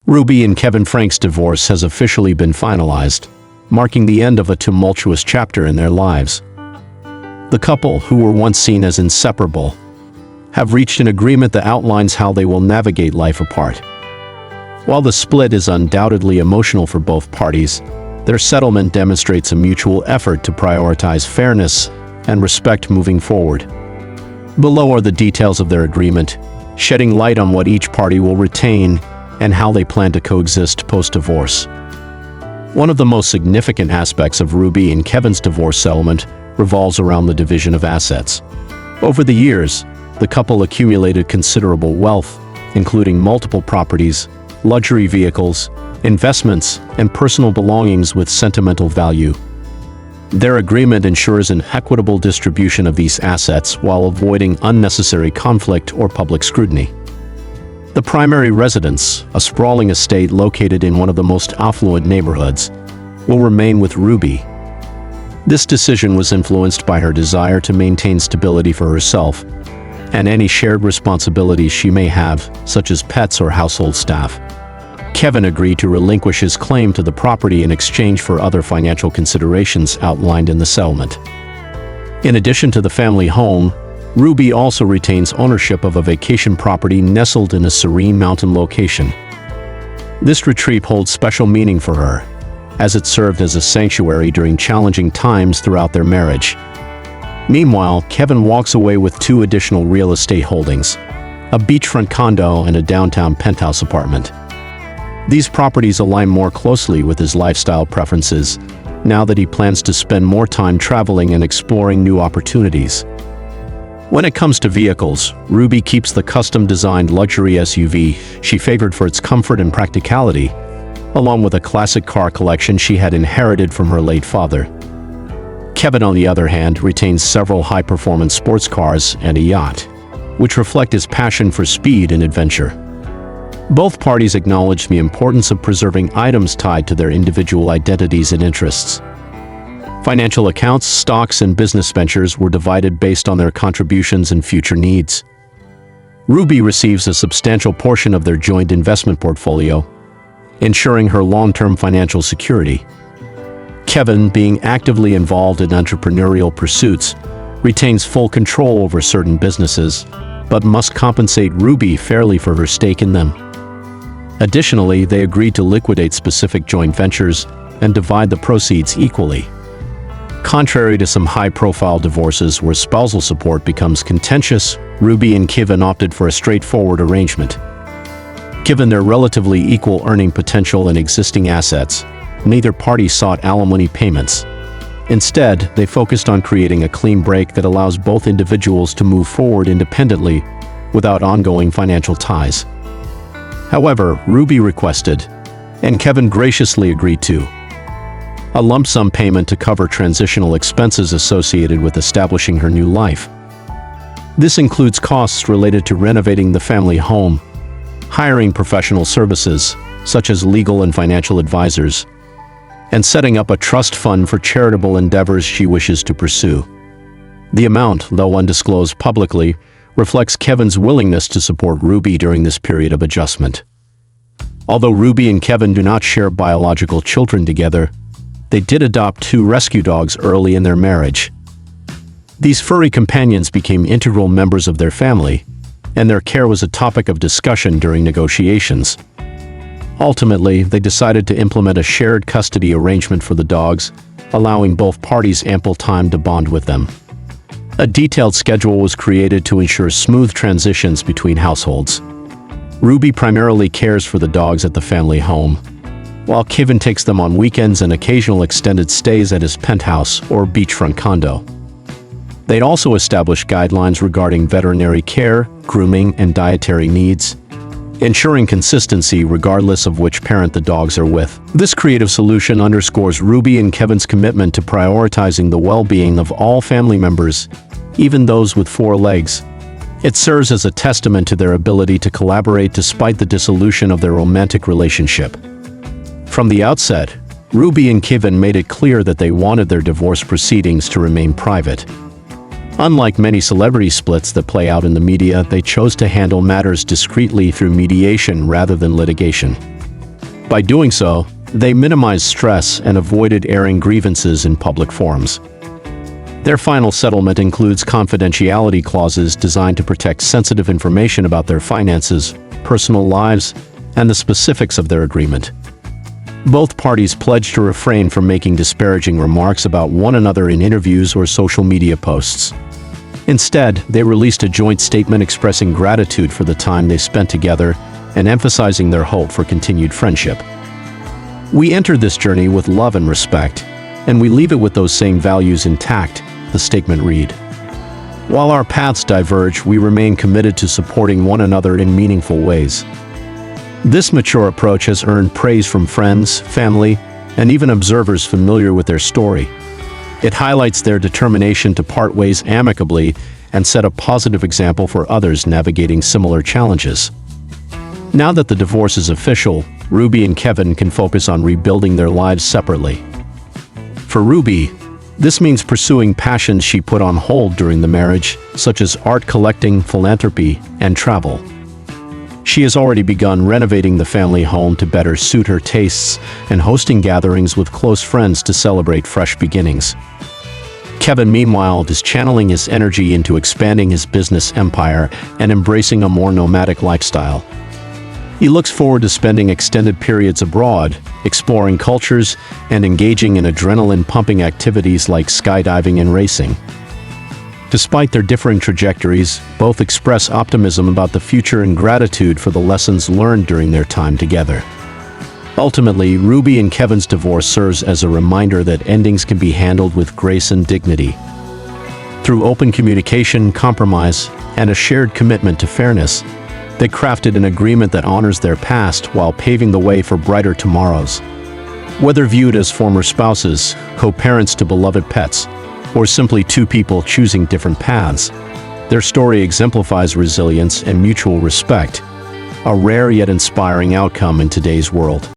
Ruby and Kevin Franke's divorce has officially been finalized, marking the end of a tumultuous chapter in their lives. The couple, who were once seen as inseparable, have reached an agreement that outlines how they will navigate life apart. While the split is undoubtedly emotional for both parties, their settlement demonstrates a mutual effort to prioritize fairness and respect moving forward. Below are the details of their agreement, shedding light on what each party will retain and how they plan to coexist post-divorce. One of the most significant aspects of Ruby and Kevin's divorce settlement revolves around the division of assets. Over the years, the couple accumulated considerable wealth, including multiple properties, luxury vehicles, investments, and personal belongings with sentimental value. Their agreement ensures an equitable distribution of these assets while avoiding unnecessary conflict or public scrutiny. The primary residence, a sprawling estate located in one of the most affluent neighborhoods, will remain with Ruby. This decision was influenced by her desire to maintain stability for herself and any shared responsibilities she may have, such as pets or household staff. Kevin agreed to relinquish his claim to the property in exchange for other financial considerations outlined in the settlement. In addition to the family home, Ruby also retains ownership of a vacation property nestled in a serene mountain location. This retreat holds special meaning for her, as it served as a sanctuary during challenging times throughout their marriage. Meanwhile, Kevin walks away with 2 additional real estate holdings, a beachfront condo and a downtown penthouse apartment. These properties align more closely with his lifestyle preferences, now that he plans to spend more time traveling and exploring new opportunities. When it comes to vehicles, Ruby keeps the custom-designed luxury SUV she favored for its comfort and practicality, along with a classic car collection she had inherited from her late father. Kevin, on the other hand, retains several high-performance sports cars and a yacht, which reflect his passion for speed and adventure. Both parties acknowledge the importance of preserving items tied to their individual identities and interests. Financial accounts, stocks, and business ventures were divided based on their contributions and future needs. Ruby receives a substantial portion of their joint investment portfolio, ensuring her long-term financial security. Kevin, being actively involved in entrepreneurial pursuits, retains full control over certain businesses, but must compensate Ruby fairly for her stake in them. Additionally, they agreed to liquidate specific joint ventures and divide the proceeds equally. Contrary to some high-profile divorces where spousal support becomes contentious, Ruby and Kevin opted for a straightforward arrangement. Given their relatively equal earning potential and existing assets, neither party sought alimony payments. Instead, they focused on creating a clean break that allows both individuals to move forward independently without ongoing financial ties. However, Ruby requested, and Kevin graciously agreed to, a lump sum payment to cover transitional expenses associated with establishing her new life. This includes costs related to renovating the family home, hiring professional services, such as legal and financial advisors, and setting up a trust fund for charitable endeavors she wishes to pursue. The amount, though undisclosed publicly, reflects Kevin's willingness to support Ruby during this period of adjustment. Although Ruby and Kevin do not share biological children together, they did adopt 2 rescue dogs early in their marriage. These furry companions became integral members of their family, and their care was a topic of discussion during negotiations. Ultimately, they decided to implement a shared custody arrangement for the dogs, allowing both parties ample time to bond with them. A detailed schedule was created to ensure smooth transitions between households. Ruby primarily cares for the dogs at the family home, while Kevin takes them on weekends and occasional extended stays at his penthouse or beachfront condo. They'd also establish guidelines regarding veterinary care, grooming, and dietary needs, ensuring consistency regardless of which parent the dogs are with. This creative solution underscores Ruby and Kevin's commitment to prioritizing the well-being of all family members, even those with 4 legs. It serves as a testament to their ability to collaborate despite the dissolution of their romantic relationship. From the outset, Ruby and Kevin made it clear that they wanted their divorce proceedings to remain private. Unlike many celebrity splits that play out in the media, they chose to handle matters discreetly through mediation rather than litigation. By doing so, they minimized stress and avoided airing grievances in public forums. Their final settlement includes confidentiality clauses designed to protect sensitive information about their finances, personal lives, and the specifics of their agreement. Both parties pledged to refrain from making disparaging remarks about one another in interviews or social media posts. Instead, they released a joint statement expressing gratitude for the time they spent together and emphasizing their hope for continued friendship. "We entered this journey with love and respect, and we leave it with those same values intact," the statement read. "While our paths diverge, we remain committed to supporting one another in meaningful ways." This mature approach has earned praise from friends, family, and even observers familiar with their story. It highlights their determination to part ways amicably and set a positive example for others navigating similar challenges. Now that the divorce is official, Ruby and Kevin can focus on rebuilding their lives separately. For Ruby, this means pursuing passions she put on hold during the marriage, such as art collecting, philanthropy, and travel. She has already begun renovating the family home to better suit her tastes and hosting gatherings with close friends to celebrate fresh beginnings. Kevin, meanwhile, is channeling his energy into expanding his business empire and embracing a more nomadic lifestyle. He looks forward to spending extended periods abroad, exploring cultures, and engaging in adrenaline-pumping activities like skydiving and racing. Despite their differing trajectories, both express optimism about the future and gratitude for the lessons learned during their time together. Ultimately, Ruby and Kevin's divorce serves as a reminder that endings can be handled with grace and dignity. Through open communication, compromise, and a shared commitment to fairness, they crafted an agreement that honors their past while paving the way for brighter tomorrows. Whether viewed as former spouses, co-parents to beloved pets, or simply two people choosing different paths, their story exemplifies resilience and mutual respect, a rare yet inspiring outcome in today's world.